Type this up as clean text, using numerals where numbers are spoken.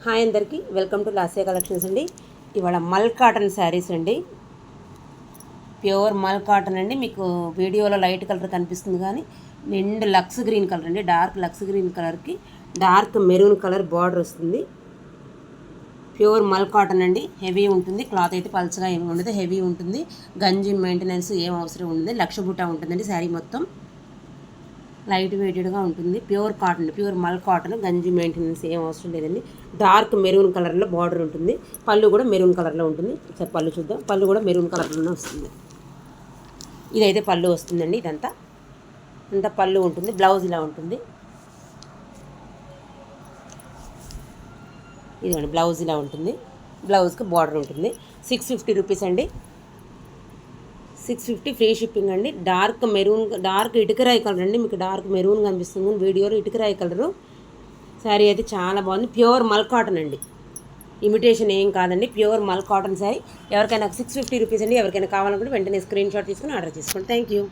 Hi అందరికీ welcome to లాసియా collections అండి. ఇవాళ మల్ కాటన్ శారీస్ అండి, ప్యూర్ మల్ కాటన్ అండి. మీకు వీడియోలో లైట్ కలర్ కనిపిస్తుంది కానీ నిండు లక్స్ గ్రీన్ కలర్ అండి. డార్క్ లక్స్ గ్రీన్ కలర్కి డార్క్ మెరూన్ కలర్ బార్డర్ వస్తుంది. ప్యూర్ మల్ కాటన్ అండి. హెవీ ఉంటుంది, క్లాత్ అయితే పల్చగా ఏమి ఉండదు, హెవీ ఉంటుంది. గంజి మెయింటెనెన్స్ ఏం అవసరం ఉండదు. లక్ష బుట్ట ఉంటుందండి శారీ మొత్తం. లైట్ వెయిటెడ్గా ఉంటుంది. ప్యూర్ కాటన్, ప్యూర్ మల్ కాటన్. గంజి మెయింటెనెన్స్ ఏం అవసరం లేదండి. డార్క్ మెరూన్ కలర్లో బార్డర్ ఉంటుంది. పళ్ళు కూడా మెరూన్ కలర్లో ఉంటుంది. ఒకసారి పళ్ళు చూద్దాం. పళ్ళు కూడా మెరూన్ కలర్లోనే వస్తుంది. ఇదైతే పళ్ళు వస్తుందండి. ఇదంతా పళ్ళు ఉంటుంది. బ్లౌజ్ ఇలా ఉంటుంది. ఇదిగోండి బ్లౌజ్ ఇలా ఉంటుంది. బ్లౌజ్కి బార్డర్ ఉంటుంది. 650 రూపీస్ అండి. 650 ఫ్రీ షిప్పింగ్ అండి. డార్క్ మెరూన్, డార్క్ ఇటుకరాయి కలర్ అండి. మీకు డార్క్ మెరూన్ కనిపిస్తుంది వీడియోలో, ఇటుకరాయి కలరు. శారీ అయితే చాలా బాగుంది. ప్యూర్ మల్ కాటన్ అండి, ఇమిటేషన్ ఏం కాదండి. ప్యూర్ మల్ కాటన్ శారీ. ఎవరికైనా 650 రూపీస్ అండి. ఎవరికైనా కావాలనుకుంటే వెంటనే స్క్రీన్ షాట్ తీసుకుని ఆర్డర్ చేసుకోండి. Thank you.